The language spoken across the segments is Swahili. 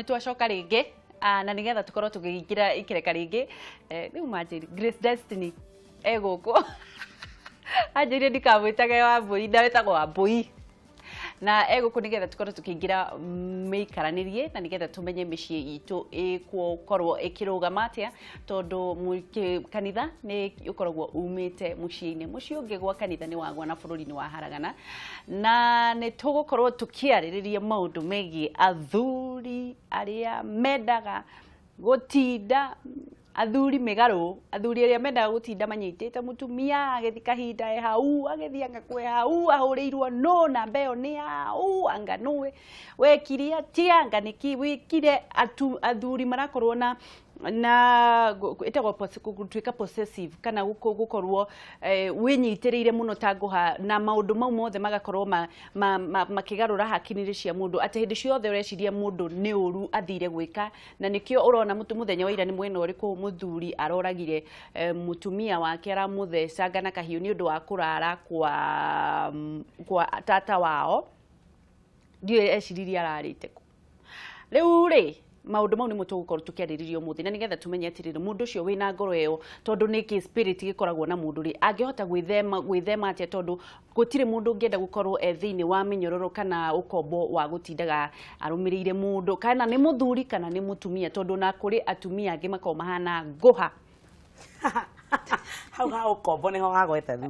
twacoka ringi na nigetha tukorwo tugigira ikireka ringi riu manjiri Grace Destiny eguko anjiri ndikamwitage wa mbui ndawetagwo wa mbui na eguko nigetha tukorwo tukiingira miikaranirie na nigetha tumenye micii itu ikukorwo ikirugama atia tondu kanitha ni ukoragwo umite mucii-ini mucii ungi gwa kanitha ni wagwa na bururi ni wa Haragana na ni tugukorwo tukiaririria maundu megie athuri aria mendaga gutinda athuri migaru athuri aria mendaga gutinda manyitite mutumia agethi kahinda hau agethi angakwe hau ahurirwo no na mbeo ni hau anganwe wekiria tianga niki wikire athuri marakorwo na itagwo gutuika possessive kana gukorwo winyitiriire muno tanguha na maundu mau mothe magakorwo makigarura hakinire cia mundu ati hindi ciothe ureciria mundu ni uru athire gwika na nikio urona muthenya wa ira ni mwena uriku muthuri aroragire mutumia wake aramuthecanga na kahiu ni undu wa kurara kwa tata wao ndiye eciriria ararite ku riu ri maundu mau ni mutugukorwo tukiariririo muthi na nigetha tumenye atiriri mundu ucio wina ngoro iyo tondu niki spirit gikoragwo na mundu ri angihota gwithema atia tondu gutire mundu ungienda gukorwo thiini wa minyororo kana ukombo wa gutindaga arumirire mundu kana ni muthuri kana ni mutumia tondu na kuri atumia angi makao mahana nguha hau ha ukombo niho hagwete thu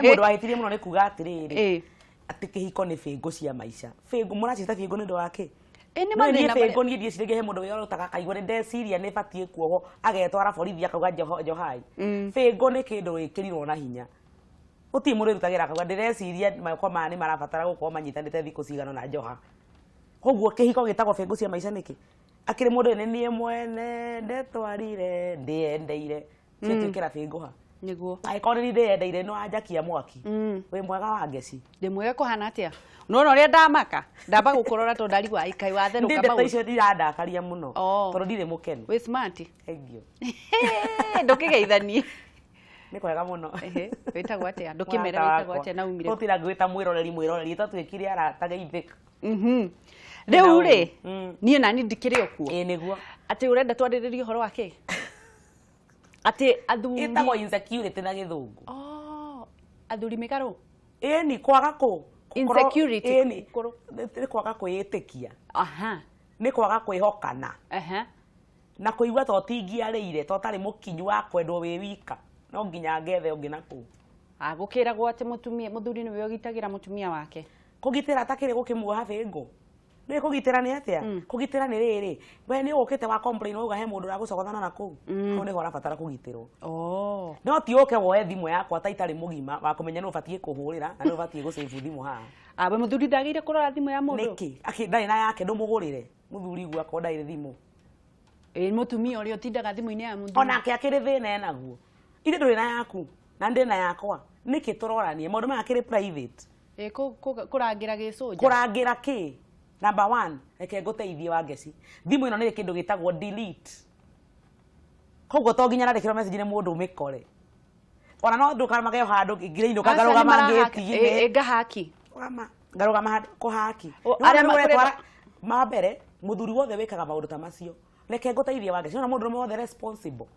mundu wahitirie muno ni kuga atiriri ati kihiko ni fingo cia maisha fingo muracita fingo ni ndo wake ni mathina fingo ni ndie cirege he mundu we urutaga kaigore ndeciria ni batie kuoho agetwara borithi akauga johai fingo ni kindu wikirirwo na hinya uti mundu rutagira akauga ndireciria makwa mani marabatara gukorwo manyitanite thiko cigano na njoha koguo kihiko gitagwo fingo cia maisha niki akiri mundu ni mwene ndetwarire ndiendeire citwikira fingo ha niguo aikorwo ni ndiendeire no anjakia mwaki we mwega wa ngeci ndi mwega kuhana atia nona uria ndamaka ndamba gukorora to ndari wa ikai wa theruka mau ndi icio ndirandakaria muno tondu ndire mukenu we smart thank you ndukigeithanie ni kwega muno witagwo atia ndukimere witagwo atia na umire tutira ngwita mwiroreri tatwikire arata geithika riu ri nie nani ndikire okuo niguo ati urenda twariririe horo wake ati athuri itagwo insecurity na githungu athuri migaru ni kwaga insecurity ni kwaga kwiyitikia ni kwaga kwihokana na kuigua to tingiarire to tari mukinyu wa kwendwo wi wika no nginya ngethe ungi naku gukiragwo ati mutumia muthuri ni we ogitagira mutumia wake kugitira atakire gukimuoha fingo ni kugitira ni atia kugitira ni riri we ni ukite wa complain uga he mundu ragucokothana naku ko ni hora batara kugitirwo no ti uke woe thimu yakwa ta itari mugima wa kumenya no batie kuhurira na no batie gusave thimu ha we muthuri ndagire kurora thimu ya mundu niki akindai na yake ndumugurire muthuri gwa kodai thimu mutumia uri utindaga thimu-ini ya muthuri onake akiri thina enaguo ire nduri na yaku na ndi na yakwa niki turoranie maundu maya akiri private kurangira gicuja kurangira ki number 1 reke nguteithie wa ngeci thimu ino ni kindu gitagwo delete koguo to nginya nandikirwo message ni mundu mikore ona no nduka mageo handu ngire kagarũga mangĩti ngahaki ngaruga mahandi kuhaki aria maretwara mambere muthuri wothe wikaga maundu ta macio reke nguteithie wa ngeci ona mundu wothe responsible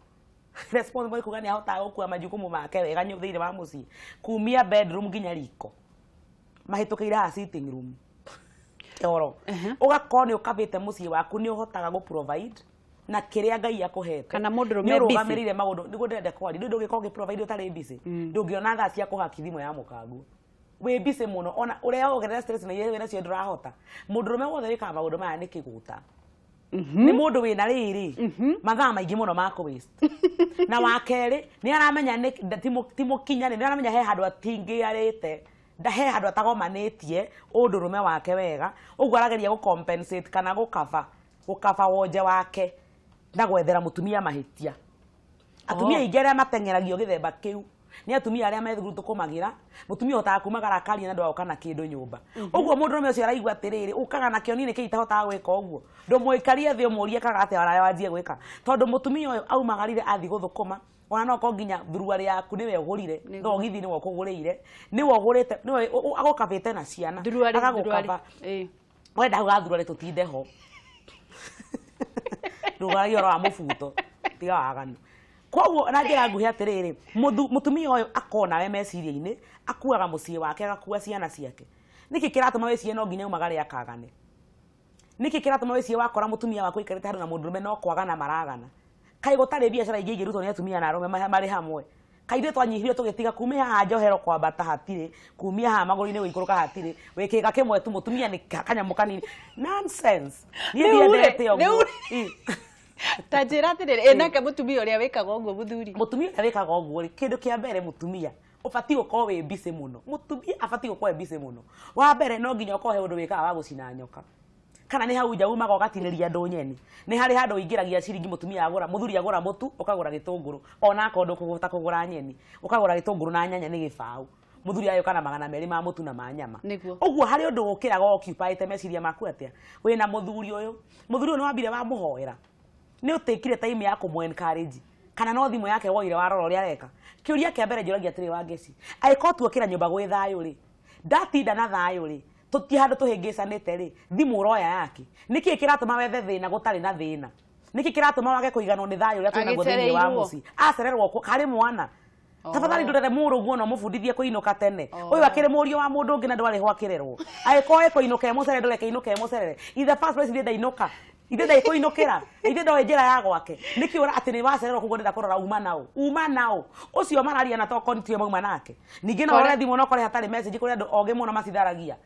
kuga ni ahota gukua majukumu make wega thiini wa mucii kumia bedroom nginya riko mahitukire ha sitting room toro ugakorwo ni ukavite mucii waku ni uhotaga gu provide na kiria Ngai akuhete kana mundu me busy ugamirire maundu nigo ndende kwari ndu ngikorwo provide utari busy ndungiona thaa cia kuhaki thimu ya mukangu we busy muno ona uria ugerera stress na yewe nacio ndurahota mundurume wothe wika maundu maya ni kiguta ni mundu wina riri mathaa maingi muno ma ku waste na wakeri ni aramenya ni timo kinya ni aramenya he handu atingiarite he handu atagomanetie undurume wake wega uguo arageria gu compensate kana gukava wonje wake na gwethera mutumia mahitia atumia ingere matengeragio githemba kiu ni atumia aria methuguru tukumagira mutumia hotaga kumagara kari na ndwa kana kindu nyumba uguo mundurume ucio araigua atiriri ukaga na kio nini kiitahotaga gwika uguo ndumuikarie thi umurie kaga ate wanjie gwika tondu mutumia uyu aumagarire athi guthukuma ona no ko nginya thuruari yaku niwe ugurire no githi ni wokugurire ni wogurite ni agukavite na ciana agagukava wenda ugathuruari tutinde ho ndugaragia ro wa mubuto tiga waganu koguo na njira nguhi atiriri mutumia uyu akona we meciria-ini akuaga mucii wake agakua ciana ciake niki kiratuma wicirie no nginya umagare akagane niki kiratuma wicirie wakora mutumia wako ikarite handu na mundurume no kwagana maragana kai gutari biacara ingi ingirutwo ni atumia na arume mari hamwe kaithe twanyihirio tugitiga kumia haha njohero kwambata hatiri kumia haha maguru-ini guikuruka hatiri wikiga kimwe tu mutumia ni kanyamu kanini nonsense ni ndiendete uguo Tajira atiriri enake mutumia uria wikaga uguo muthuri mutumia uria wikaga uguo kindu kia mbere mutumia ubati gukorwo wi busy muno mutumia abati gukorwo busy muno wa mbere no nginya ukorwo he undu wikaga wa gucina nyoka kana ni hau nja umaga ugatiniria ndu nyeni ni hari handu ingiragia ciringi mutumia agura muthuri agura mutu ukagura gitunguru ona akondu kuguta kugura nyeni ukagura gitunguru na nyanya ni gibau muthuri ayo kana magana meri ma mutu na manyama uguo hari undu gukiraga occupy meciria maku atia wina muthuri uyu ni wambire wa muhoera ni utikire time ya kumu encourage kana no thimu yake woire warora uria areka kiuria kia mbere njuragia atiri wa ngeci aiko tuokira nyumba gwi thayu ri ndatinda na thayu ri tuti handu tuhingicanite ri thimu uroya yake niki kiratuma wethe thina gutari na thina niki kiratuma wage kuiganwo ni thayu uria twina guthini wa muci acererwo kari mwana tafadhali ndurere muru guo no mufundithie kuinuka tene uyu akire murio wa mundu ungi na ndwari ho akirerwo aiko kuinuka emucerere ndureke inuka emucerere ithe first place ndenda inuka ithe ndai kuinukira ithe ndo njira ya gwake niki ura ati ni wacererwo kugo ndenda kurora uma nao ucio mararia na toko nitue mauma nake ningi no ore thimu no kore hatari message kuri andu oge muno macitharagia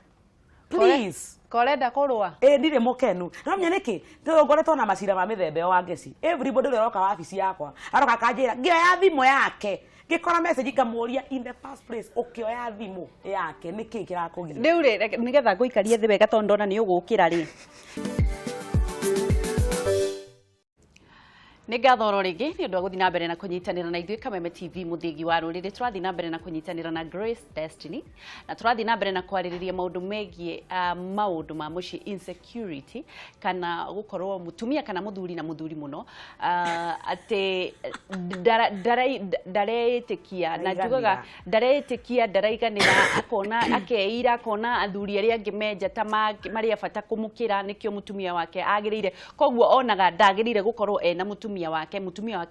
please korenda kurwa ndire mukenu namenya niki ngoretwo na macira ma mithembe wa ngeci everybody roka wabici yakwa aroka kanjira ngioya thimu yake ngikora message ngamuria in the first place ukioya thimu yake niki kirakugia riu ri nigetha nguikarie thi wega tondu ndona ni ugukira ri nä ngathoro rä ngä nä å ndå wa gå thiä na mbere na kå nyitanä na ithuä Kameme TV må thängi wa rå rä rä tå rathiä na mbere na kå nyitanä na Grace Destiny na tå rathiä na mbere na kwarä rä ria maå ndå megiä maå ndå ma må ciä insecurity kana gå korwo må tumia kana må thuri na må thuri må no atä ndareä kia na njugaga ndareä kia ndaraiganä ra akona akeira akona athuri arä angä menjata marä a bata kå må kä ra nä kä o må tumia wake agä rä ire koguo onaga ndagä rä ire gå korwo ena mutumia wake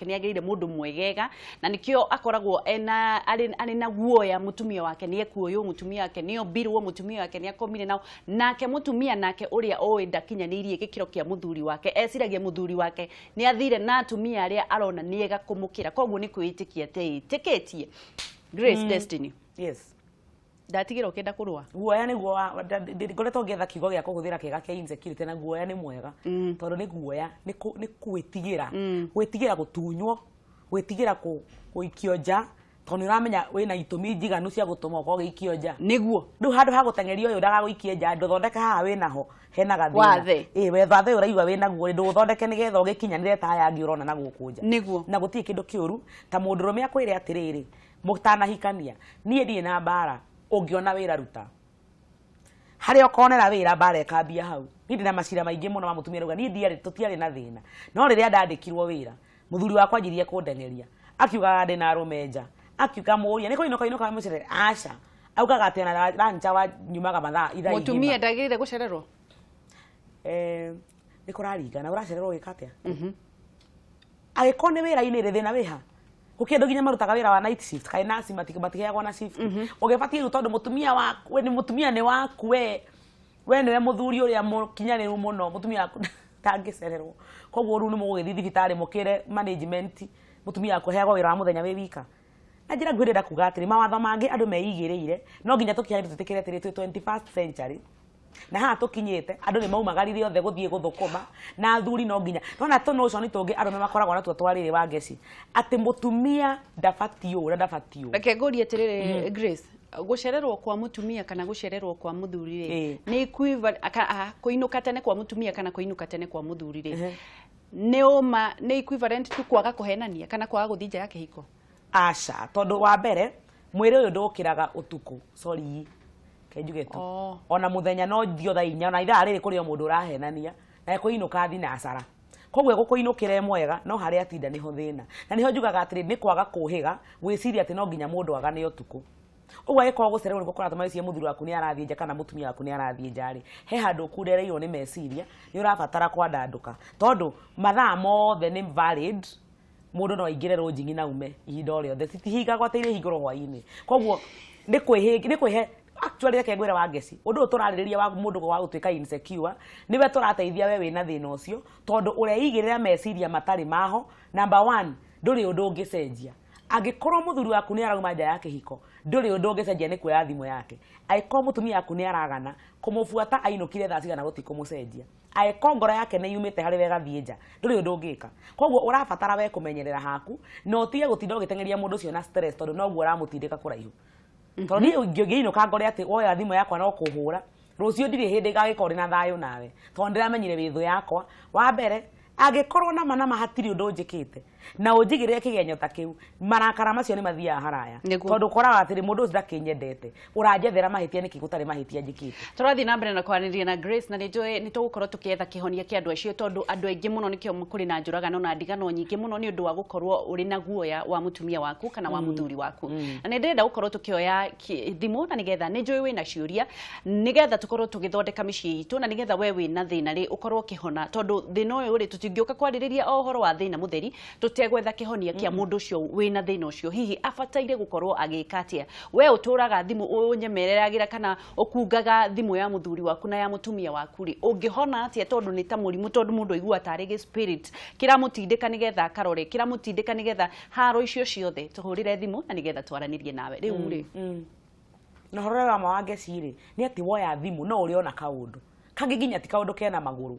ni agirire mundu mwegega na nikio akoragwo ari na guoya mutumia wake ni ekuoyo mutumia wake ni obirwo mutumia wake ni akomire nao nake mutumia nake uria oe ndakinyanirie gikiro kia muthuri wake esiragia muthuri wake ni athire na atumia aria arona niega kumukira koguo ni kwitikia tikitie Grace Destiny yes ndatigira ukenda kurwa guoya ni guoya ngoretwo ngetha kiugo gia kuhuthira kiega kia insecurity na guoya ni mwega tondu ni guoya ni gwitigira gwitigira gutunywo gwitigira kuikio nja tondu uramenya wina itumi njiganu cia gutuma uko gikio nja niguo riu handu ha gutengeria uyu ndaga guikie nja nduthondeke haha winaho hena gathina wetha the uraigua wina guo nduthondeke nigetha ugikinyanire ta yangi urona na guku nja niguo na gutie kindu kiuru ta mundurume akwire atiriri mutanahikania nie ndie na mbara ungiona wira ruta hari okonera wira bare kambia hau ndi na macira maingi muno ma mutumia ruga ni ndiari tutiari na thina no riria ndandikirwo wira muthuri wakwa njirie kundengeria akiuga ndi na rumenja akiuga muria niko inoka mucere aca augaga ati na rancha wa nyumaga mathaa ithaa ingĩ mutumia ndagirire gucererwo nikuraringana uracererwo wikatia agikone wira-ini ri thina wiha gukiendo ginya marutaga wira wa night shift kai nasi matigeagwo na shift ugebatie ru tondu mutumia waku ni mutumia ni waku we niwe muthuri uria mukinyaniru muno mutumia waku tangicererwo koguo ru ni mugithi thibitari mukire management mutumia waku heagwo wira wa muthenya wi wika na njira ngwirira kuga atiri mawatho mangi andu meigiriire no nginya tukiari tutikire atiri 21st century na ha tukinyite andu ni maumagarire othe guthie guthukuma na athuri no nginya nona to no ni tungi andu makoragwo na twarire wa ngeci ati mutumia ndafatio ura ndafatio reke ngori atirire Grace gucererwo kwa mutumia kana gucererwo kwa muthuri ri ni equivalent kuinuka tene kwa mutumia kana kuinuka tene kwa muthuri ri ni equivalent tu kwaga kuhenania kana kwaga guthija ya kihiko aca tondu wa mbere mwiri uyu ndukiraga utuku sorry kenjuge tu ona muthenya no thio tha inya na ithaa riri kuri o mundu urahenania na kuinuka thi na acara koguo gukuinukire mwega no hari atinda niho thina na niho njugaga atiri ni kwaga kuhiga gwiciria ati no nginya mundu agane utuku Uguo agĩkorwo gũcererwo nĩkuo kũratũma cie mũthuri waku nĩ arathiĩ nja kana mũtumia waku nĩ arathiĩ nja rĩ, he handũ kurereirwo nĩ meciria nĩ ũrabatara kwandandũka, tondũ mathaa mothe nĩ valid. Mũndũ no aingĩre rũnjingi na ume ihinda o rĩothe, citihingagwo atĩ irĩhingũrwo hwaĩ-inĩ. Koguo nĩ kwĩhe actually reke ngwĩre Wangeci, ũndũ ũyũ tũrarĩrĩria wa mũndũ wa gũtuĩka insecure nĩwe tũrateithia we wĩna thĩna ũcio, tondũ ũreigĩrĩra meciria matarĩ maho. Number 1, ndũrĩ ũndũ ũngĩcenjia. Angĩkorwo mũthuri waku nĩ arauma nja ya kĩhiko, ndũrĩ ũndũ ũngĩcenjia nĩ kuoya thimũ yake. Angĩkorwo mũtumia waku nĩ aragana, kũmũbuata ainũkire thaa cigana gũtikũmũcenjia. Angĩkorwo ngoro yake nĩ yumĩte harĩ we gathiĩ nja, ndũrĩ ũndũ ũngĩka. Koguo ũrabatara we kũmenyerera haku na ũtige gũtinda ũgĩteng'eria mũndũ ũcio na stress, tondũ noguo ũramũtindĩka kũraihu. Tondũ niĩ ngĩinũka ngore atĩ woya thimũ yakwa no kũhũra, rũciũ ndirĩ hĩndĩ ngagĩkorwo ndĩ na thayũ nawe, tondũ ndĩramenyire wĩ thũ yakwa. Wa mbere, angĩkorwo nama hatirĩ ũndũ njĩkĩte na ũnjigĩrĩre kĩgenyo ta kĩu, marakara macio nĩ mathiaga haraya, tondũ ũkoraga atĩrĩ mũndũ ũcio ndakĩnyendete, ũranjethera mahĩtia nĩkĩ gũtarĩ mahĩtia njĩkĩte. Tũrathiĩ na mbere na kwaranĩria na Grace, na nĩ tũgũkorwo tũkĩetha kĩhonia kĩa andũ acio, tondũ andũ aingĩ mũno nĩkĩo kũrĩ na njũragano na ndigano nyingĩ mũno nĩ ũndũ wa gũkorwo ũrĩ na guoya wa mũtumia waku kana wa mũthuri waku. Na nĩ ndĩrenda gũkorwo tũkĩoya thimũ, na nĩgetha nĩ njũĩ wĩna ciũria, nĩgetha tũkorwo tũgĩthondeka mĩciĩ itũ, na nĩgetha we wĩna thĩna rĩ ũkorwo ũkĩhona, tondũ thĩna ũyũ rĩ tũtingĩũka kwarĩrĩria ũhoro wa thĩna mũtheri tũtegwetha kĩhonia kĩa mũndũ ũcio wĩna thĩna ũcio, hihi abataire gũkorwo agĩka atĩa. We ũtũraga thimũ ũnyemereragira kana ũkungaga thimũ ya mũthuri waku na ya mũtumia waku rĩ, ũngĩhona atĩa, tondũ nĩ ta mũrimũ, tondũ mũndũ aigua tarĩ gĩ spirit kĩramũtindĩka nĩgetha akarore, kĩramũtindĩka nĩgetha haro icio ciothe. Tũhũrĩre thimũ na nĩgetha twaranĩrie nawe rĩu rĩ. Na horo wa Wangeci rĩ nĩ atĩ woya thimũ no ũrĩ ona kaũndũ kangĩ nginya ti kaũndũ kena magũrũ.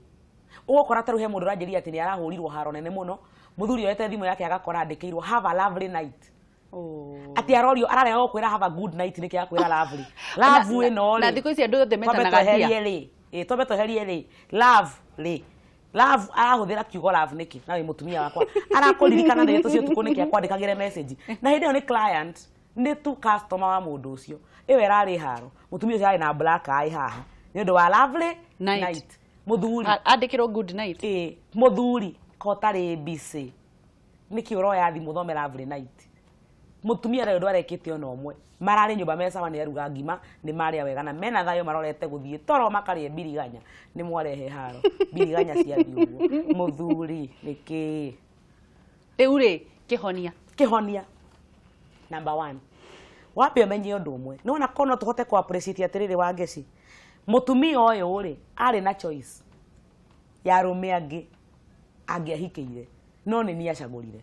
Ũgũkora ta rĩu he mũndũ ũranjĩria atĩ nĩ arahũrirwo haro nene mũno, mũthuri oyete thimũ yake agakora andĩkĩirwo have a lovely night. Ati arorio ararega gũkwĩra have a good night nĩkĩ akwĩra lovely. Love ĩno rĩ, na thikũ ici andũ othe metanaga tia. Twambe tweherie rĩ love rĩ, love arahũthĩra kiugo love nĩkĩ, na wĩ mũtumia wakwa arakũririkana nĩ tũcio tukũ nĩkĩ akwandĩkagĩre message, na hĩndĩ ĩyo nĩ client nĩ tu customer wa mũndũ ũcio. Ĩyo ĩrarĩ haro, mũtumia ũcio arĩ na black eye haha nĩ ũndũ wa lovely night. Mũthuri andĩkĩrwo good night, mũthuri kotarĩ busy nĩkĩ ũroya thimũ thome lovely night. Mũtumia rĩu ndwarekĩte ona ũmwe, mararĩ nyũmba mecawa nĩ aruga ngima, nĩ marĩa wega na mena thayũ marorete gũthiĩ toro makarĩe biriganya, nĩ mwarehe haro biriganya ciathiĩ ũguo. Mũthuri nĩkĩ rĩu rĩ kĩhonia number 1, wambe ũmenye ũndũ ũmwe, nĩ wona kono tũhote ku appreciate atĩrĩrĩ Wangeci, mũtumia ũyũ rĩ arĩ na choice ya arũme angĩ angĩahikĩire, no nĩ niĩ acagũrire.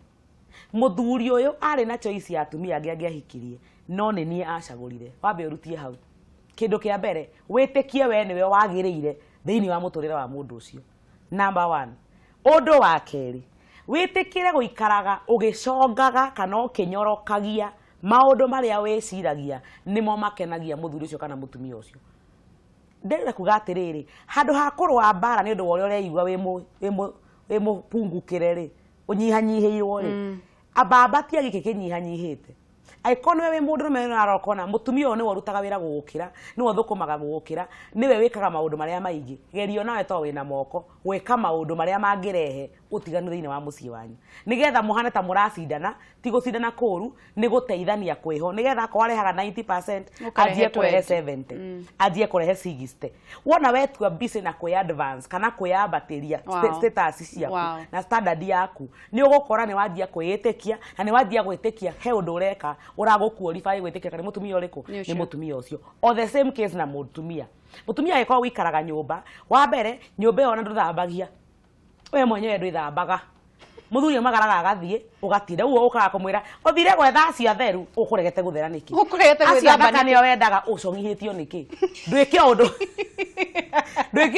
Mũthuri ũyũ arĩ na choice ya atumia angĩ angĩahikirie, no nĩ niĩ acagũrire. Wambe ũrutie hau. Kĩndũ kĩa mbere, wĩtĩkie we nĩwe wagĩrĩire thĩinĩ wa mũtũrĩre wa mũndũ ũcio. Number 1. Ũndũ wa kerĩ, wĩtĩkĩre gũikaraga ũgĩcongaga kana ũkĩnyorokagia maũndũ marĩa wĩciragia nĩmo makenagia mũthuri ũcio kana mũtumia ũcio. Ndĩrenda kuga atĩrĩrĩ, handũ ha kũrũa mbara nĩ ũndũ wa ũrĩa ũreigua wĩ mũpungukĩre rĩ, ũnyihanyihĩirwo rĩ, ambambatia gĩkĩ kĩnyihanyihĩte. Angĩkorwo nĩwe wĩ mũndũ ũrũme arokona mũtumia ũyũ nĩwe ũrutaga wĩra gũgũkĩra, nĩwe ũthũkũmaga gũgũkĩra, nĩwe wĩkaga maũndũ marĩa maingĩ, gerio nawe to wĩna moko gwĩka maũndũ marĩa mangĩrehe ũtiganu thĩinĩ wa mũciĩ wanyu, nĩgetha mũhane ta mũracindana, ti gũcindana kũru, nĩ gũteithania kwĩho, nĩgetha akorwo arehaga 90% anjie kũrehe 70, anjie kũrehe 60. Wona wetua busy na kwĩ advance kana kwĩambatĩria status ciaku na standard yaku, nĩ ũgũkora nĩ wanjia kwĩĩtĩkia na nĩ wanjia gwĩtĩkia he ũndũ ũreka ũragũqualify gwĩtĩkia kana mũtumia ũrĩkũ nĩ mũtumia ũcio. O the same case na mũtumia agĩkorwo wĩikaraga nyũmba, wa mbere nyũmba ĩyo ona ndũthambagia we mwenyewe ndwĩthambaga, mũthuri magaraga agathiĩ ũgatinda ũguo ũkaga kũmwĩra ũthire gwetha acio theru, ũkũregete gũthera nĩkĩ, acio thaka nĩo wendaga ũcongithĩtio nĩkĩ, ndwĩke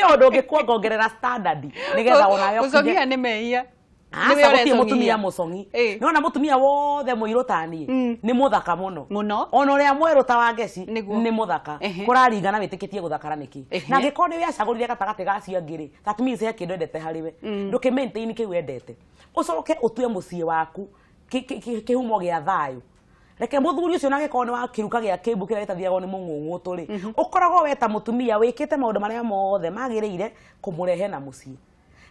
ũndũ ũngĩkuongerera standard nĩgetha onawe ũcongithia nĩ mehia. Nĩwe mũtumia mũcongi, nĩwona mũtumia wothe mũirũ ta niĩ nĩ mũthaka mũno, ona ũrĩa mwerũ ta Wangeci nĩ mũthaka, kũraringana wĩtĩkĩtie gũthakara nĩkĩ. Na angĩkorwo nĩwe acagũrire gatagatĩ ga acio angĩ rĩ, that means he kĩndũ endete harĩ we, ndũkĩ maintain kĩu endete, ũcoke ũtue mũciĩ waku kĩhumo gĩa thayũ. Reke mũthuri ũcio nagĩkorwo nĩ wa kĩruka gĩa kĩmbu kĩrĩa gĩtathiagwo nĩ mũng'ũng'ũtũ rĩ, ũkoragwo we ta mũtumia wĩkĩte maũndũ marĩa mothe magĩrĩire kũmũrehe na mũciĩ.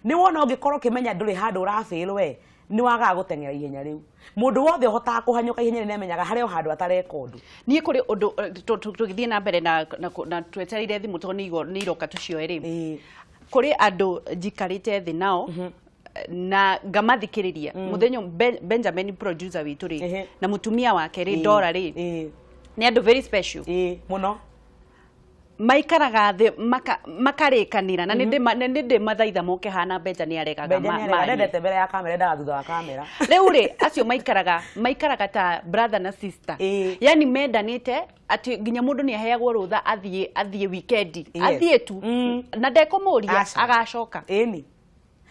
Nĩ wona ũngĩkorwo ũkĩmenya ndũrĩ handũ ũrafĩrwo we, ni waga gutengera ihenya riu mundu wothe hotaga kuhanyuka ihenya ne menyaga hareo handu atareka undu nie kuri undu tugithie na mbere na twetereire thimu to ni iroka tucioe kuri andu jikarite thi nao na ngamathikiriria muthenyo Benjamin producer witu ri na mutumia wake ri Dora ri ni andu very special muno maikaraga thi makarikanira na ninde mathaitha moke hana Benja ni aregaga ndete mbere ya kamera ndaga thutha wa kamera riu ri acio maikaraga ta brother na sister yani mendanite ati ginya mundu ni aheagwo rutha athie weekend athie tu na ndekumuria agacoka ni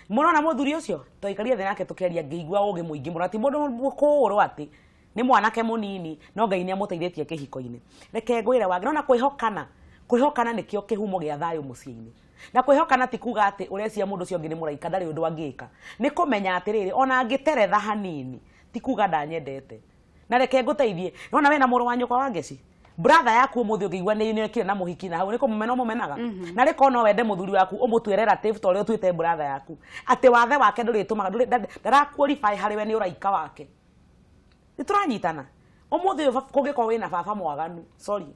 murona muthuri ucio toikaria thina nake tukeria ngeigua uge muingi murati mundu kuro ati ni mwanake munini no Ngai ni amuteithĩtie kĩhiko-inĩ reke ngwĩre wage nona kwĩhokana nĩkĩo kĩhumo gĩa thayũ mũciĩ-inĩ na kwĩhokana ti kuga atĩ ũrecia mũndũ ũcio ũngĩ nĩ mũraika ndarĩ ũndũ angĩka nĩ kũmenya atĩrĩrĩ ona angĩteretha hanini ti kuga ndanyendete na reke ngũteithie nona wena mũrũ wa nyũkwa wa ngeci brother yaku ũmũthĩ ũngĩigua nĩ kire na mũhiki na hau nĩ kũmũmena ũmũmenaga na rĩko no wende mũthuri waku ũmũtue relative to ũrĩa ũtuĩte brother yaku atĩ wathe wake ndũrĩtũmaga ndaraqualify harĩ we nĩ ũraika wake nituranyitana umuthi kungiko wina baba mwaganu sorry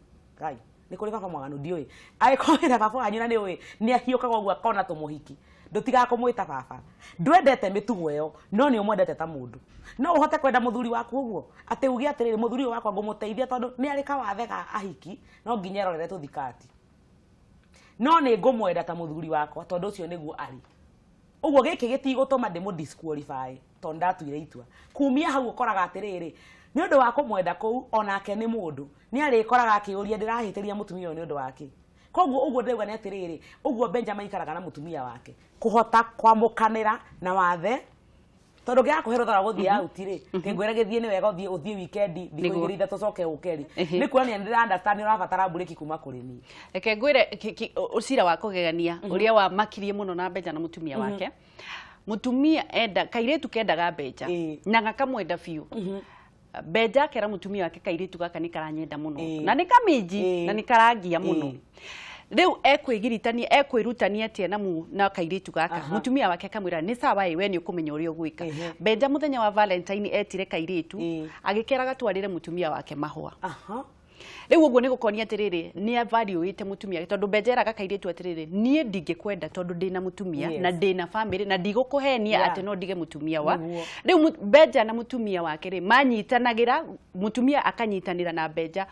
Ngai ni kuri baba mwaganu ndioi agiko wina baba wanyu na ni ui ni ahiukaga uguo akona tumuhiki ndutiga kumwita baba ndwendete mitugo yo no ni umwendete ta mundu no uhote kwenda muthuri waku uguo ati ugi atiriri muthuri wakwa ngumuteithia tondu ni ari kawathega ahiki no nginya rorere tuthikati no ni ngumwenda ta muthuri wakwa tondu ucio niguo ari uguo giki gitigutuma ndimu disqualify tondu ndatuire itua kumia hau ukoraga atiriri ni undu wa kumwenda kuu onake ni mundu ni ari koraga akiuria ndirahitiria mutumia ni undu wake koguo uguo ndauga ni atiriri uguo Benjamin ikaraga na mutumia wake kuhota kwamukanira na wathe tondu gya kuhero thara guthia out ri ngwira githie ni wega uthie weekend thikũ igĩrĩ ithatũ coke ukeri ni kuona ndira understand urabatara bureki kuma kuri ni reke ngwire ucira wa kugegania uria wa makirie muno na Benja na mutumia wake mutumia enda kairetu kendaga Benja na gakamwenda biu Benja kera mutumia wake kairetu gaka ni karanyenda muno na ni kamiji na ni karangia muno riu ekwirutania atia na kairetu gaka mutumia wake akamwira ni sawa we ni ukumenya uria ugwika Benja muthenya wa Valentine etire kairetu agikera gatwarire mutumia wake mahua riu uguo ni gukonia atiriri ni avalue mutumia tondu Benja eraga kairetu atiriri nie ndingikwenda tondu ndina mutumia na ndina family na ndigukuhenia ati no ndige mutumia wa riu Benja na mutumia wake ri manyitanagira mutumia akanyitanira na Benja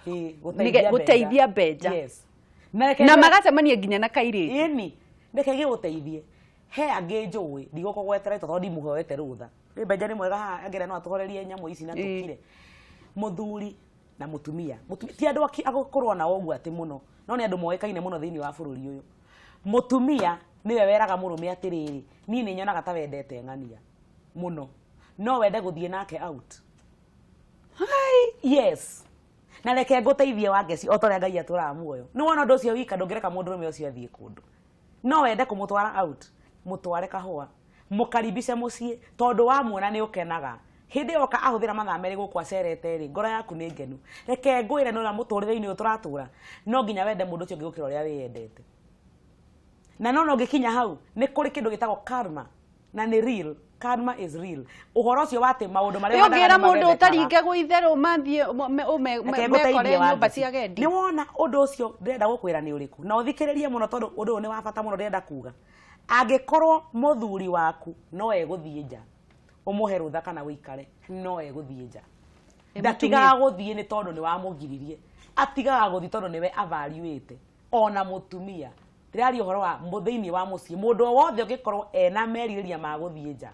guteithia Benja na magacemania nginya na kairetu ini ndeke giguteithie he angi njui ndigukugwetere tondu ndimuhoete rutha Benja ni mwega ha angire no atuhorerie nyamu ici na tukire muthuri na mutumia ti andu agukorwo na ogu ati muno no ni andu moekaine muno thiini wa bururi uyu mutumia niwe weraga murume atiriri ni nyonaga ta wendete ng'ania muno no wende guthie nake out yes na reke nguteithie wa ngeci o toria Ngai atũraga muoyo ni wona ndu ucio wika ndungireka mundu rume ucio athie kundu no wende kumutwara out mutware kahua mukaribishe mucii tondu wa muona ni ukenaga hindi yoka ahuthira mathaa meri guku acerete ri ngoro yaku ni ngenu reke ngwire no na muturire-ini uturatura no nginya wende mundu ucio ngikira uria wiyendete na no ngikinya hau ni kuri kindu gitagwo karma na ni real karma is real uhoro ucio wate maundu maria wandaga mundu utaringe guitheru mathie mekore nyumba cia gendi ni wona undu ucio ndirenda gukwira ni uriku na uthikiririe muno tondu undu ni wa bata muno ndirenda kuga angikorwo muthuri waku no eguthie nja umuhe rutha kana wikare no eguthie nja ndatigaga guthie ni tondu ni wamugiririe atigaga guthie tondu niwe avaluate ona mutumia tirari uhoro wa muthiini wa mucii mundu wothe ungikorwo ena meririria ma guthie nja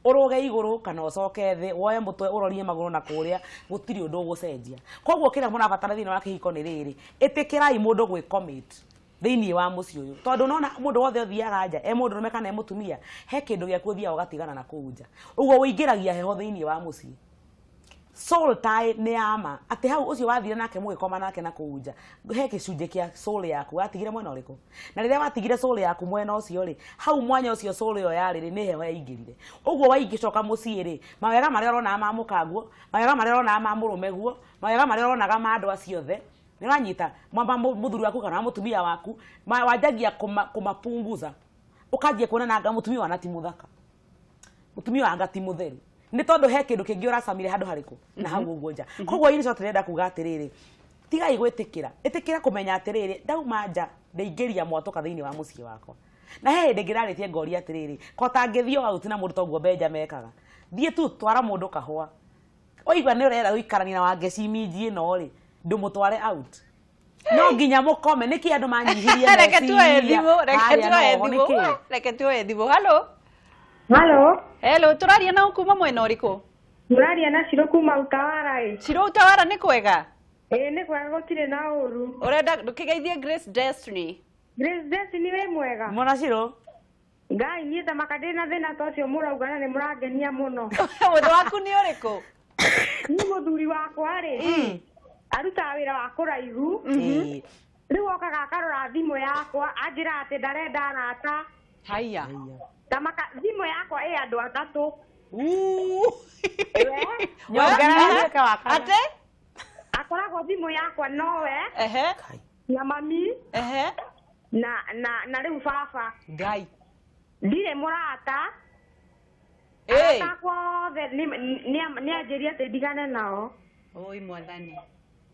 uruge iguru kana ucoke thi woe mutwe urorie maguru na kuria gutiri undu ugucenjia koguo kira muna batara thiini wa kihiko ni riri itikirai mundu gwi commit thiini wa mucii uyu tondu nona mundu wothe uthiaga nja mundu rume kana mutumia he kindu gya kuthia ugatigana na kuunja uguo uingiragia heho thiini wa mucii soul tie ni ama ati hau ucio wathire nake mugikoma nake na kuunja he gicunje kia soul yaku watigire mwena uriku na riria watigire soul yaku mwena ucio ri hau mwanya ucio soul yo yari ri ni heho yaingirire uguo waingicoka mucii ri mawega maria urona ma mukaguo mawega maria urona ma murume guo mawega maria uronaga ma andu aciothe ni ranyita mwamba muthuri waku kana mutumia waku wajagia kumapunguza ukajia kuona na mutumia wana ti muthaka mutumia anga ti mutheru ni tondu he kindu kingi uracamire handu hariku na hau uguo nja koguo ini cote renda kuga atiriri tiga igwitikira itikira kumenya atiriri ndauma nja ndeingiria mwotoka thiini wa mucii wakwa na he hindi ngiraritie ngori atiriri ko tangithio out na mundu toguo Benja mekaga thie tu twara mundu kahua oigwa ni urenda guikarania na Wangeci minji ino ri ndumutware out no nginya mukome niki andu manyihirie reke tuoye thimo hello turaria na ukuma mwena uriku turaria na Ciro kuma Utawara Ciro Utawara ni kwega ni kwega gutire na uru urenda ndukigeithie Grace Destiny we mwega mwana Ciro ngai nyita makadena thina tocio muraugana ni murangenia muno muthu waku ni uriku ni muthuri wakwa ri aruta wira wa kuraihu riu okaga akarora thimu yakwa anjira ati ndarenda arata haya tamaka thimu yakwa andu atatu nyongera waka ate akoragwo thimu yakwa nowe na mami na riu baba ngai ndire murata kwothe ni anjiria ati ndigane nao oi mwathani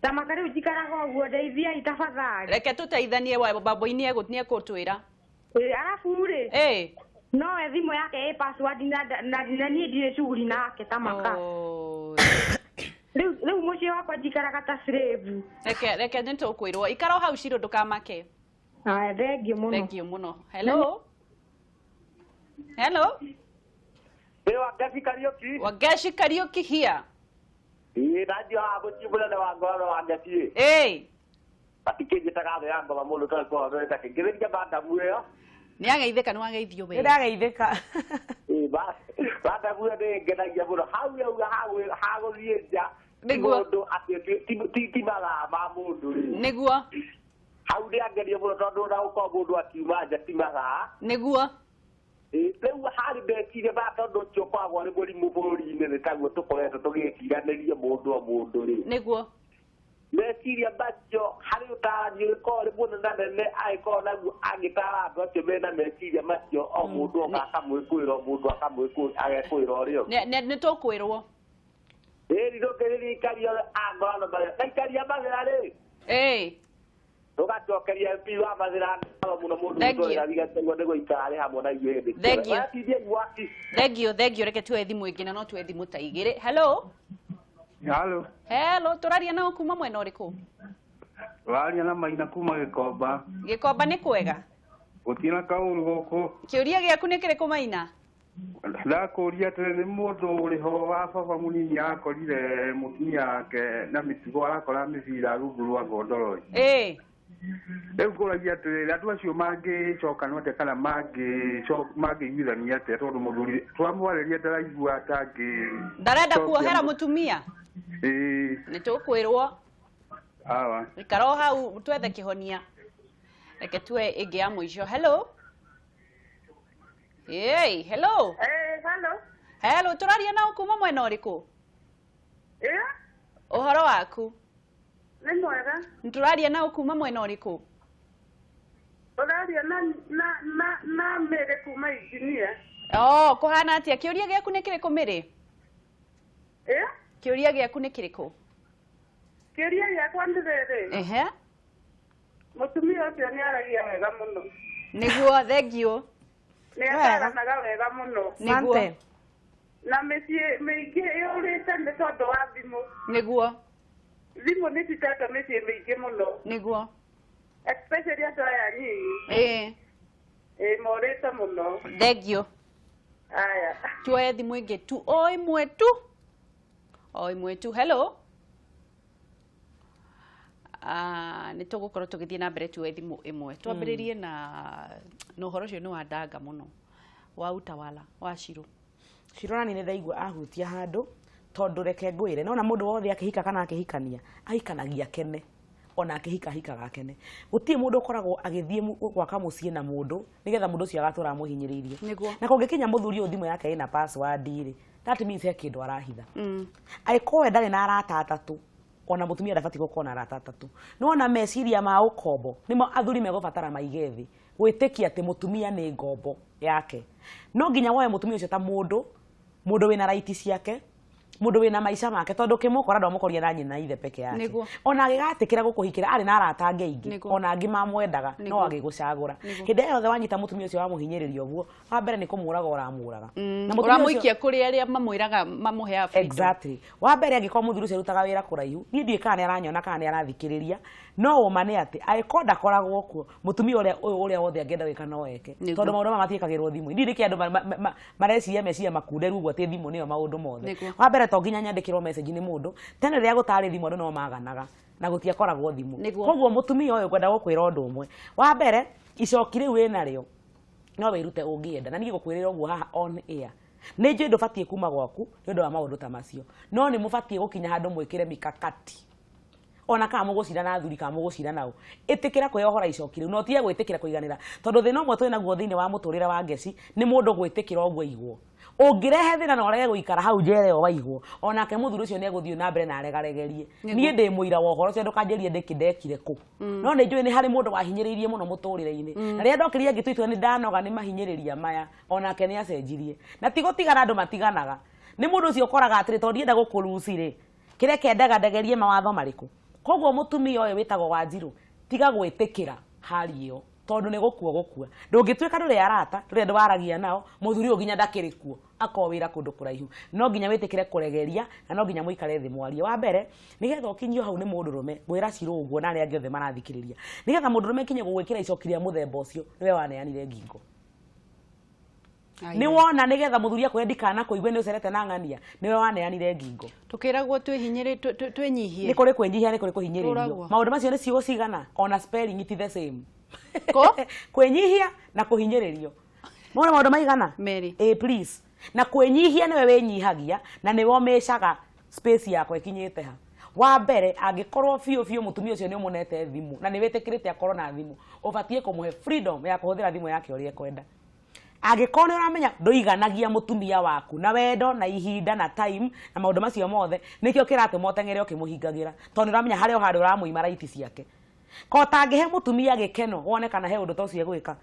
tamaka riu njikaraga uguo ndeithia itabathari reke tuteithanie babu-ini egutwira arabu ri nowe thimu yake password na nie ndire shughuli nake tamaka riu mucii wakwa njikaraga ta slave reke nitukwirwo ikara hau Ciro ndukamake thengiũ muno hello Wangeci Kariuki here radio hapo chibula na wangoro Wangeci atikijitaga tho ya ngoma mundu to ko ndo takingiriria banda muyo ni ageithika ni wageithio we ndageithika banda muyo de ngenagia muno hau ya hago rienja mundu ati timala ma mundu niguo hau de angeria muno tondu na uko mundu akiuma nja timala niguo rĩu harĩ ndekire ba tondu cio kwagwo nĩ mũrimũ bũrũri-inĩ nĩ taguo tũkoretwo tũgĩtiganĩria mũndũ o mũndũ rĩ nĩguo meciria macio harĩ ũtarani ũrĩkorwo rĩ mũnenanene agĩkorwo naguo agĩtara andũ acio mena meciria macio o mũndũ oka akamwĩkũĩra o mũndũ agekwĩra ũrĩo nĩ tũkwĩrwo ĩri ndũkĩrĩria ikaria angorano marĩa ikaria mathĩra rĩ ugacokeria MP wa mathira muno mundu utoira bigategwo niguo ikare hamwe na iwe ndi thengio reke tuwe thimu ingi na no tuwe thimu ta igiri hello turaria na kuma mwena uriku turaria na Maina kuma Gikomba ni kwega gutina kauru guku kiuria giaku ni kiriku Maina ndakuria ati ni mundu uriho wa baba munini akorire mutumia wake na mitigo arakora mibira rungu rwa gondoroi rĩu kũragia atĩrĩrĩ andũ acio mangĩcokanwo atĩa kana mangĩiguithania atĩa tondũ mũthuri twamwarĩria ndaraigua ndarenda kuohera mutumia nĩ tũkwĩrwo ikara o hau twethe kĩhonia reke tuwe ĩngĩ ya mũico hello tũraria na kuma mwena ũrĩkũ ũhoro waku ni mwega nturaria na ukuma mwena uriku uraria na mere kuma engineer kuhana atia kiuria giaku ni kiriku miri kiuria giaku ni kiriku kiuria giakwa ni riri mutumia ucio ni aragia wega muno niguo thengio ni ataranaga wega muno niguo na mĩciĩ mĩingĩ yũrĩte nĩ tondũ wa thimũ niguo thimũ nĩ citete mĩciĩ mĩingĩ mũno niguo especially andũ aya nyinyi morĩte mũno thengio aya tuoye thimũ ĩngĩ tu o ĩmwe tu hello nĩ tũgũkorwo tũgĩthiĩ na mbere tuoye thimũ ĩmwe twambĩrĩrie na ũhoro ũcio nĩ wa ndanga mũno wa Utawala wa Ciro nani nĩ ndaigua ahutia handũ tondu reke ngwire nona mundu wothe akihika kana akihikania ahikanagia kene ona akihika kene gutie mundu ukoragwo agithie gwaka mucie na mundu nigetha mundu ucio agatura muhinyiririe na kungikinya muthuri uyu thimu yake ina password ri that means he kindu arahitha aikowe ndari na arata atatu ona mutumia ndabati gukorwo na arata atatu nona meciria ma ukombo nimo athuri megobatara maigethi gwitikia ati mutumia ni ngombo yake no nginya woe mutumia ucio ta mundu mundu wina right ciake mundu wina maica make tondu kimukora ndwamukoria na nyina ithe peke yake ona agigatikira gukuhikira ari na arata ngeingi ona angi mamwendaga no agigucagura hindi yothe wanyita mutumia ucio wamuhinyiriria uguo wa mbere ni kumuraga uramuraga na uramuikia kuri aria mamwiraga mamuhea freedom exactly wa mbere angikwa muthuri ucio rutaga wira kuraihu ni ndie kana aranyona kana arathikiriria no uma ni ati aikonda koragwo kuo mutumia uria wothe angenda wika no eke tondu maundu matiikagirwo thimu ndi ndiki andu mareciria meciria makunderu uguo ati thimu niyo maundu mothe wa mbere to nginya nyandikirwo message ni mundu tene ria gutari thimu andu no maganaga na gutiakoragwo thimu koguo mutumia uyu kwenda gukwira undu umwe wa mbere icoki riu wina rio no wirute ungienda na nige gukwirira uguo haha on air ni nje ndubatie kuma gwaku ni undu wa maundu ta macio no ni mubatie gukinya handu mwikire mikakati ona ka mugucira na thuri ka mugucira nao itikira kweyohora icoki riu no tie gwitikira kuiganira tondu thina umwe twina guo thiini wa muturire wa ngeci ni mundu gwitikira ogwo igwo ungirehe thina na orege guikara hau njere o waigwo onake muthuri ucio ni eguthio na mbere na aregaregerie nie ndi muira wa horo cio ndukanjerie ndekire ku no ni njui ni hari mundu wahinyiririe muno muturire-ini na ria ndokirie ngitwitwe ni ndanoga ni mahinyiriria maya onake ni acenjirie na tigotigana andu matiganaga ni mundu ucio koraga atiri tondu ndienda gukurucire kire kendaga ndegerie mawatho mariku koguo mutumia uyu witagwo Wanjiru tiga gwitikira hali iyo tondu ni gukua ndungitwika nduri arata nduri andu waragia nao muthuri uginya ndakiri kuo akowira kundu kuraihu no nginya witikire kuregeria na no nginya muikare thi mwarie wa mbere nigetha ukinyio hau ni mundurume gwira ciro uguo na aria angi othe marathikiriria nigetha mundurume kinye gugwikira icokiria muthemba ucio niwe waneanire ngingo ni wona nigetha muthuri akwendi kana kuigwe ni ucerete na ng'ania niwe waneanire ngingo tukiragwo twihinyire twenyihie ni kuri kwenyihia ni kuri kuhinyiririo maundu macio ni ciugo cigana ona spelling it the same ko kwenyihia na kuhinyiririo mwana maundu maigana Mary please na kwenyihia niwe wenyihagia na niwe omecaga space yako ikinyite ha wa mbere angikorwo biu mutumia ucio ni umunete thimu na ni wetikirite akorwo na thimu ubatie kumuhe freedom ya kuhuthira thimu yake uria kwenda agikone uramenya nduiganagia mutumia waku na wendo na ihinda na time na maundu macio mothe nikio kirate motengere ukimuhingagira tondu uramenya hario hari uramuima right ciake ko tangihe mutumia gikeno wone kana he undu tocio gwika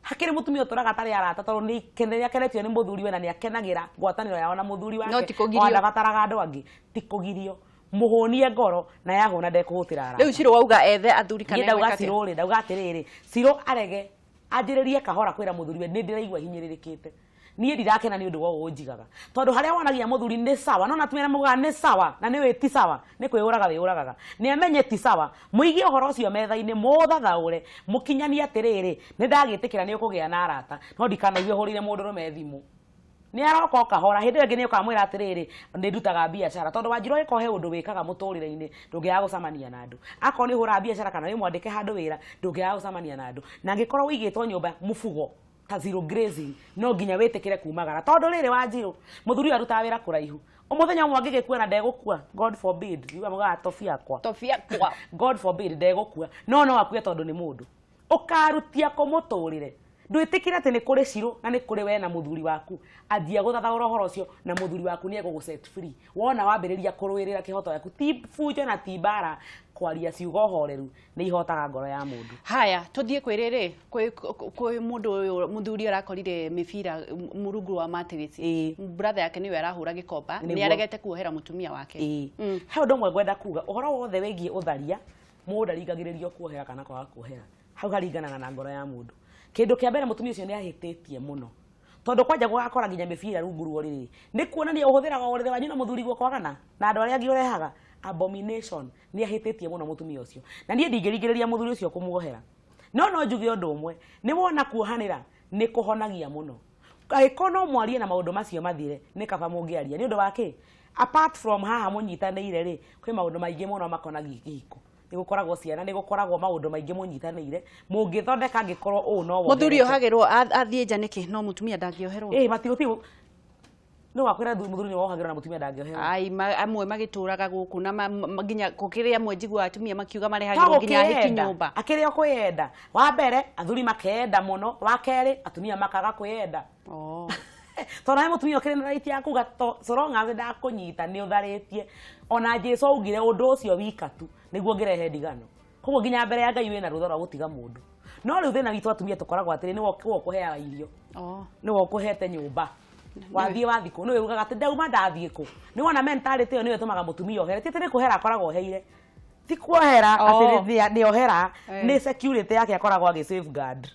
hakiri mutumia uturaga tari arata tondu ni keneria kenetio ni muthuri we na ni akenagira ngwataniro yao na muthuri wake ona bataraga andu angi tikugirio muhonie ngoro na yahuna ndekuhutira ara riu Ciro wauga ethe athuri kana ndauga Ciro ri ndauga atiriri Ciro arege anjiririe kahora kwira muthuri we ni ndiraigua hinyiririkite nie ndirakena ni undu wo unjigaga tondu haria wonagia muthuri ni sawa no natumira muga ni sawa na ni we ti sawa ni kwiyuraga wiyuragaga ni amenye ti sawa muigi uhoro ucio metha-ini muthathaure mukinyani atiriri ni ndagitikira ni ukugia na arata no ndikanaigwe hurire mundu rume thimu ni aroka kahora hindi ingi ni ukamwira atiriri ni ndutaga biashara tondu Wanjiru iko he undu wikaga muturire-ini ndungiaga gucamania na andu akoni hura biashara kana ni mwandike handu wira ndungiaga gucamania na andu na ngikorwo wigitwo nyumba mufugo ta zero grazing no nginya wetekire kumagara tondu riri Wanjiru muthuri arutaga wira kuraihu umuthenya umwe angigikua na ndegukua God forbid iwa muga tofia kwa God forbid ndegukua no akue tondu ni mundu ukarutia kumuturire ndwitikira ati ni kuri Ciro na ni kuri we na muthuri waku athia guthathaura uhoro ucio na muthuri waku ni ego set free wona wambiriria kurwirira kihoto yaku ti fujo na ti bara kwaria ciugo horeru ni ihotaga ngoro ya mundu haya tuthie kwiriri kwi mundu uyu muthuri arakorire mibira murungu wa matirisi brother yake niwe arahura gikomba ni aregete kuohera mutumia wake he undu mwe gwenda kuga uhoro wothe wigie utharia mundu aringagiririo kuohera kana kwa kuohera hau haringanaga na ngoro ya mundu kindu kia mbere mutumia ucio ni ahititie muno tondu kwanja gugakora nginya mibira rungu ruo riri ni kuonania uhuthiraga orire wanyu na muthuri gwo kwagana na andu aria angi urehaga abomination ni ahititie muno mutumia ucio na nie ndingirigiriria muthuri ucio kumuohera no njuge undu umwe ni wona kuohanira ni kuhonagia muno agikono mwarie na maundu macio mathire ni kaba mungiaria ni undu wake apart from haha munyitanire ri kwi maundu maingi muno makonagia gihiko ni gukoragwo ciana ni gukoragwo maundu maingi munyitanire mungithondeka ngikorwo u no wo muthuri ohagirwo athie nja niki no mutumia ndangioherwo matiutiu no wakwira muthuri ni wohagirwo na mutumia ndangioherwo amwe magituraga guku na nginya kukiria amwe njigua atumia makiuga marehagirwo nginya hiki nyumba akiria kwiyenda wa mbere athuri makenda muno wa keri atumia makaga kwiyenda tondu he mutumia ukiri na right ya kuga so long as ndakunyita ni utharitie ona Jesu augire undu ucio wika tu niguo ngirehe ndigano koguo nginya mbere ya Ngai wina rutho rwa gutiga mundu no riu thina witu atumia tukoragwo atiri ni wo kuheaga irio ni wo kuhete nyumba wathie wathiko no ugaga ati ndauma ndathie ku ni wona mentality yo niyo tumaga mutumia ohere tete ni kuhera akoragwo oheire ti kuohera ati ni ohera ni security yake akoragwo agi safeguard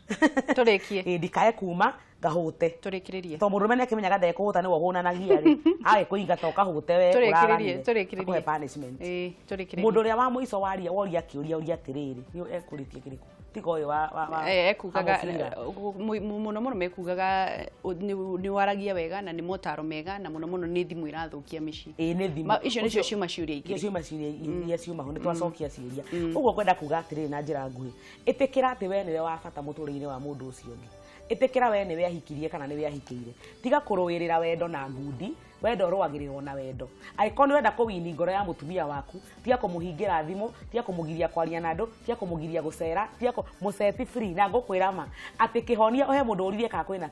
turikie ndikae kuma ngahute turikiririe to murume ne kimenyaga ndekuhuta ni wo hunanagia ri age kuinga to kahute we turikiririe punishment turikiririe mundu ria wa muico waria woria kiuria uria atiriri ni ekuritie kiriku tiko yo ekugaga muno muno mekugaga ni waragia wega na ni motaro mega na muno ni thimu irathukia mici ni thimu icio nicio ciuma ciuria ingĩ ciuma ciuria iria ciuma ho ni twacokia ciuria uguo kwenda kuga atiriri na njira nguhi itikira ati we niwe wa bata muturire wa mundu ucio ngi itikira we niwe ahikirie kana niwe ahikire tiga kuruirira wendo na ngundi wendo rwagirirwo na wendo aikoni wenda kuwini ngoro ya mutumia waku tia kumuhingira thimo tia kumugiria kwaria na andu tia kumugiria gucera tia museti free na ngukwira ma ati kihonia ohe mundu urithie ka kwina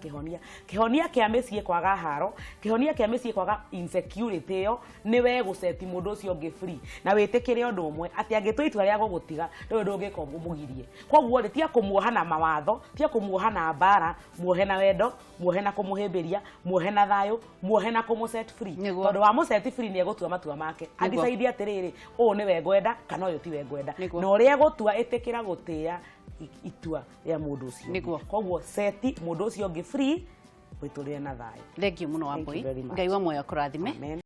kihonia kia mecie kwaga haro kihonia kia mecie kwaga insecurity yo niwe guseti mundu ucio ngi free na witikire undu umwe ati angitwa itua ria gugutiga ndu ndungiko umugirie koguo tia kumuoha na mawatho tia kumuoha na bara muohe na wendo muohe na kumuhimbiria muohe na thayo muohe na set free tondu wa mu set free ni egutua matua make adicide atiriri u ni we gwenda kana uyu ti we gwenda no ria gutua itikira gutia itua ya mundu ucio koguo seti mundu ucio ngi free witurire na thayo thank you muno Wambui ngai wa moyo kurathime